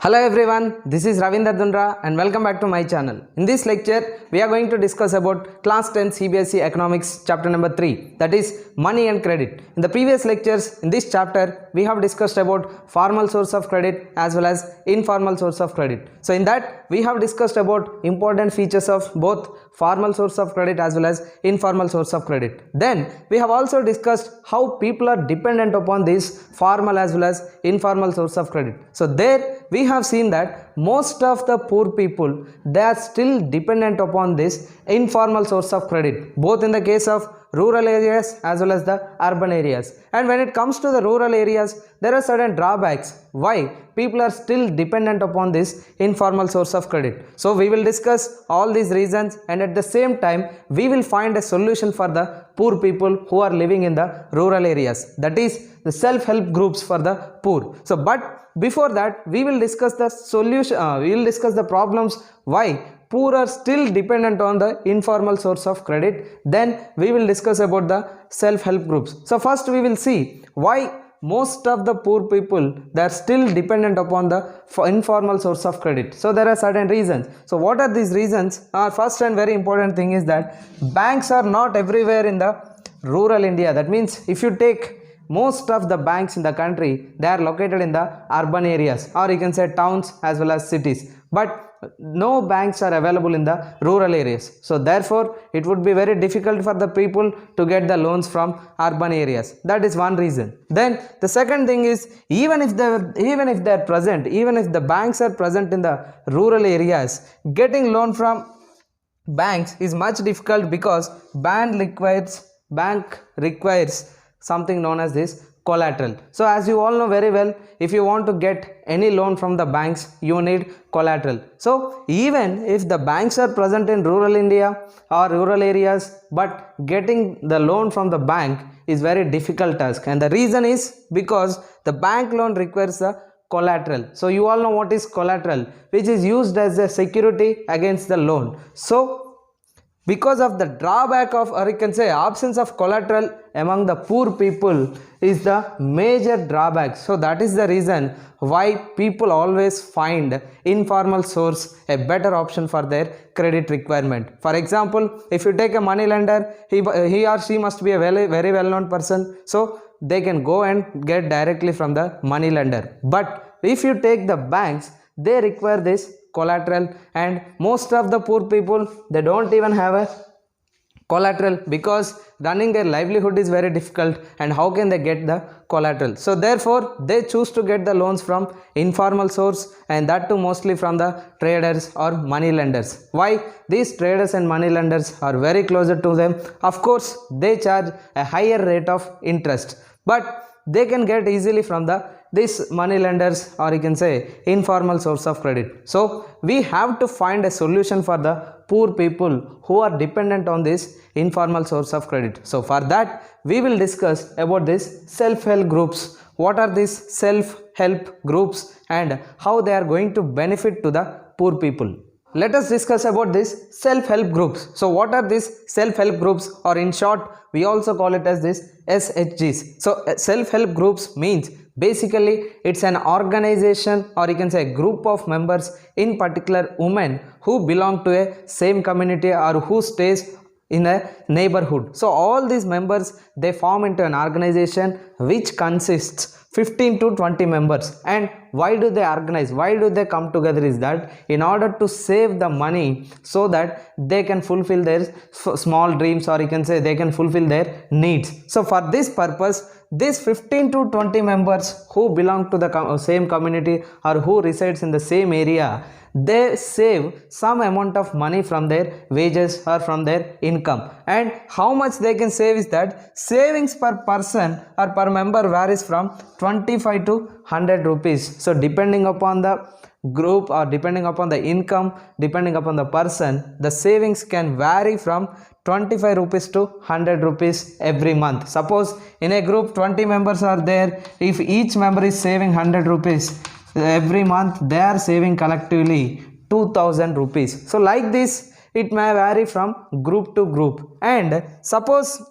Hello everyone, this is Ravinder Dundra and welcome back to my channel. In this lecture, we are going to discuss about Class 10 CBSE Economics chapter number 3, that is money and credit. In the previous lectures, in this chapter, we have discussed about formal source of credit as well as informal source of credit. So in that, we have discussed about important features of both formal source of credit as well as informal source of credit. Then, we have also discussed how people are dependent upon this formal as well as informal source of credit. So there, we have seen that most of the poor people, they are still dependent upon this informal source of credit, both in the case of rural areas as well as the urban areas. And when it comes to the rural areas, there are certain drawbacks why people are still dependent upon this informal source of credit. So we will discuss all these reasons, and at the same time we will find a solution for the poor people who are living in the rural areas, that is the self-help groups for the poor. So but before that, we will discuss the solution, we will discuss the problems why poor are still dependent on the informal source of credit. Then we will discuss about the self-help groups. So first we will see why most of the poor people, they are still dependent upon the informal source of credit. So there are certain reasons. So what are these reasons? First and very important thing is that banks are not everywhere in the rural India. That means if you take most of the banks in the country, they are located in the urban areas, or you can say towns as well as cities, but no banks are available in the rural areas. So therefore it would be very difficult for the people to get the loans from urban areas. That is one reason. Then the second thing is, even if the banks are present in the rural areas, getting loan from banks is much difficult because bank requires something known as this collateral. So as you all know very well, if you want to get any loan from the banks, you need collateral. So even if the banks are present in rural India or rural areas, but getting the loan from the bank is very difficult task, and the reason is because the bank loan requires a collateral. So you all know what is collateral, which is used as a security against the loan. So because of the drawback of, or you can say absence of collateral among the poor people is the major drawback. So that is the reason why people always find informal source a better option for their credit requirement. For example, if you take a money lender, he or she must be a very well known person, so they can go and get directly from the money lender. But if you take the banks, they require this collateral, and most of the poor people, they don't even have a collateral because running their livelihood is very difficult, and how can they get the collateral? So therefore they choose to get the loans from informal source, and that too mostly from the traders or money lenders. Why? These traders and money lenders are very closer to them. Of course they charge a higher rate of interest, but they can get easily from this money lenders, or you can say informal source of credit. So we have to find a solution for the poor people who are dependent on this informal source of credit. So for that we will discuss about this self-help groups. What are these self-help groups and how they are going to benefit to the poor people? Let us discuss about this self-help groups. So what are these self-help groups, or in short we also call it as this SHGs. So self-help groups means basically it's an organization, or you can say a group of members, in particular women who belong to a same community or who stays in a neighborhood. So all these members, they form into an organization which consists 15 to 20 members. And why do they organize, why do they come together, is that in order to save the money so that they can fulfill their small dreams, or you can say they can fulfill their needs. So for this purpose, these 15 to 20 members who belong to the same community or who resides in the same area, they save some amount of money from their wages or from their income. And how much they can save is that savings per person or per member varies from 25 to 100 rupees. So depending upon the group, or depending upon the income, depending upon the person, the savings can vary from 25 rupees to 100 rupees every month. Suppose in a group 20 members are there, if each member is saving 100 rupees every month, they are saving collectively 2000 rupees. So like this it may vary from group to group, and suppose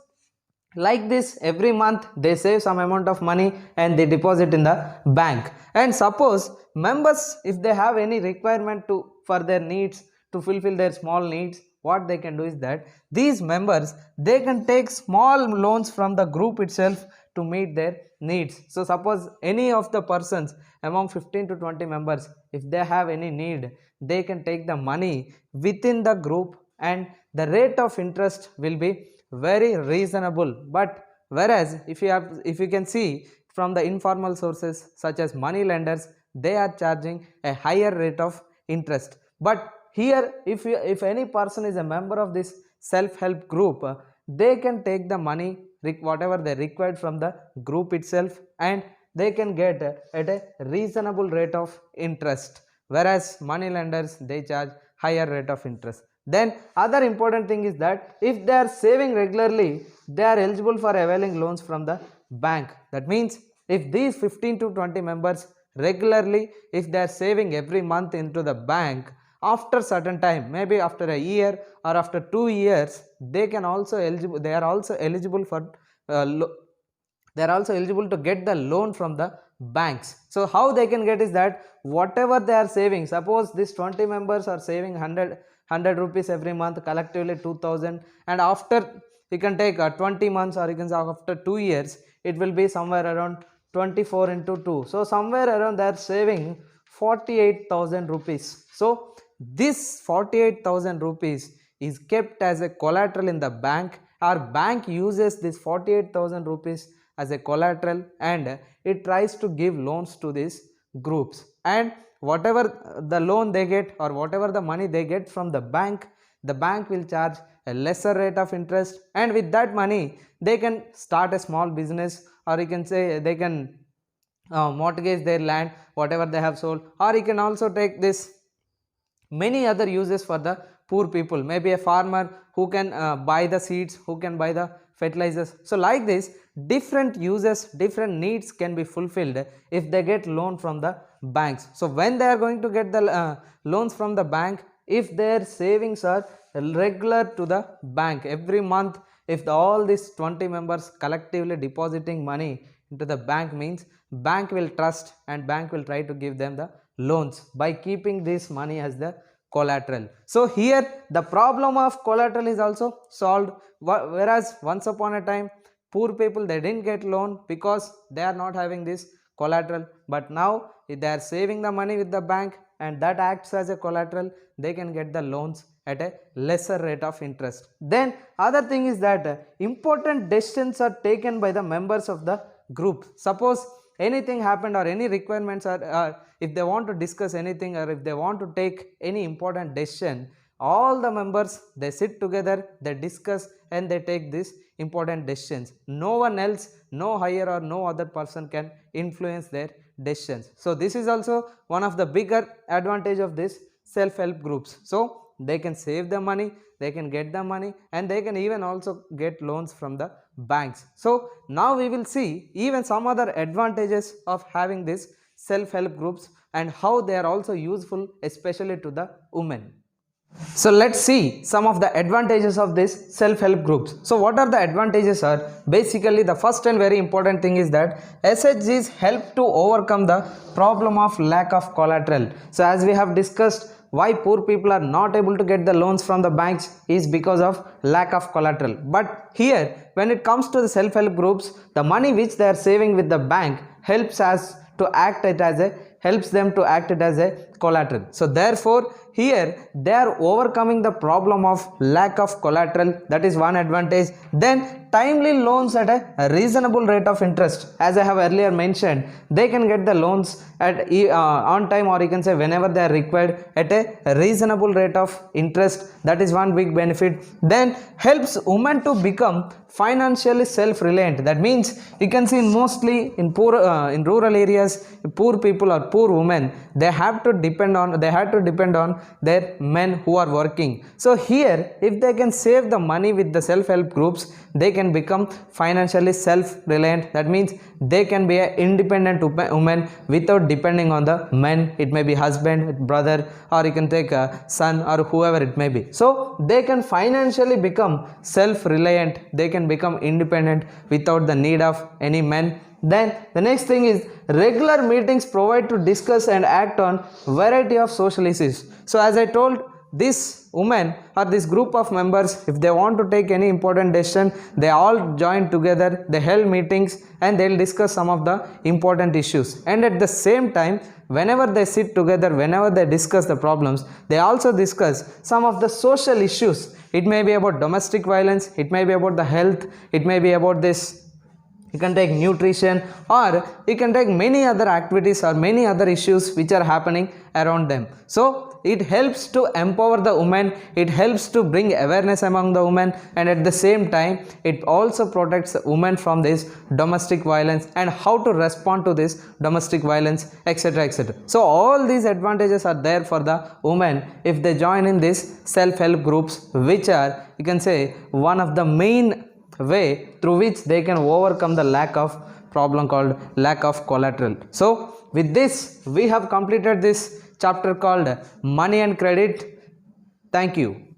like this every month they save some amount of money and they deposit in the bank. And suppose members, if they have any requirement to for their needs, to fulfill their small needs, what they can do is that these members, they can take small loans from the group itself to meet their needs. So suppose any of the persons among 15 to 20 members, if they have any need, they can take the money within the group, and the rate of interest will be very reasonable. But whereas if you can see from the informal sources such as money lenders, they are charging a higher rate of interest. But here, if any person is a member of this self-help group, they can take the money whatever they required from the group itself, and they can get at a reasonable rate of interest, whereas money lenders, they charge higher rate of interest. Then other important thing is that if they are saving regularly, they are eligible for availing loans from the bank. That means if these 15 to 20 members regularly, if they are saving every month into the bank, after certain time, maybe after a year or after 2 years, they are also eligible for they are also eligible to get the loan from the banks. So how they can get is that whatever they are saving, suppose these 20 members are saving 100 rupees every month, collectively 2000, and after you can take 20 months, or you can say after 2 years, it will be somewhere around 24 into 2, so somewhere around they are saving 48,000 rupees. So this 48,000 rupees is kept as a collateral in the bank. Our bank uses this 48,000 rupees as a collateral, and it tries to give loans to these groups, and whatever the loan they get or whatever the money they get from the bank will charge a lesser rate of interest, and with that money they can start a small business, or you can say they can mortgage their land whatever they have sold, or you can also take this many other uses for the poor people, maybe a farmer who can buy the seeds, who can buy the fertilizers. So like this, different uses, different needs can be fulfilled if they get loan from the banks. So when they are going to get the loans from the bank, if their savings are regular to the bank every month, if all these 20 members collectively depositing money into the bank, means bank will trust and bank will try to give them the loans by keeping this money as the collateral. So here the problem of collateral is also solved, whereas once upon a time poor people, they didn't get loan because they are not having this collateral, but now if they are saving the money with the bank and that acts as a collateral, they can get the loans at a lesser rate of interest. Then other thing is that important decisions are taken by the members of the group. Suppose anything happened or any requirements are if they want to discuss anything, or if they want to take any important decision, all the members, they sit together, they discuss, and they take these important decisions. No one else, no higher or no other person can influence their decisions. So this is also one of the bigger advantage of this self-help groups. So they can save the money, they can get the money, and they can even also get loans from the banks. So now we will see even some other advantages of having this self-help groups and how they are also useful, especially to the women. So let's see some of the advantages of this self-help groups. So what are the advantages are basically the first and very important thing is that SHGs help to overcome the problem of lack of collateral. So as we have discussed, why poor people are not able to get the loans from the banks is because of lack of collateral. But here when it comes to the self-help groups, the money which they are saving with the bank helps us to act it as a collateral. So therefore here they are overcoming the problem of lack of collateral. That is one advantage. Then timely loans at a reasonable rate of interest. As I have earlier mentioned, they can get the loans at on time, or you can say whenever they are required, at a reasonable rate of interest. That is one big benefit. Then helps women to become financially self-reliant. That means you can see mostly in rural areas, poor people or poor women, they have to depend on their men who are working. So here if they can save the money with the self-help groups, they can become financially self-reliant. That means they can be an independent woman without depending on the men. It may be husband, brother, or you can take a son or whoever it may be. So they can financially become self-reliant, they can become independent without the need of any men. Then the next thing is regular meetings provide to discuss and act on variety of social issues. So as I told, this women or this group of members, if they want to take any important decision, they all join together, they held meetings and they'll discuss some of the important issues. And at the same time, whenever they sit together, whenever they discuss the problems, they also discuss some of the social issues. It may be about domestic violence, it may be about the health, it may be about this, you can take nutrition, or you can take many other activities or many other issues which are happening around them. So it helps to empower the women, it helps to bring awareness among the women, and at the same time it also protects women from this domestic violence and how to respond to this domestic violence, etc., etc. So all these advantages are there for the women if they join in these self-help groups, which are, you can say, one of the main way through which they can overcome the lack of problem called lack of collateral. So with this we have completed this chapter called money and credit. Thank you.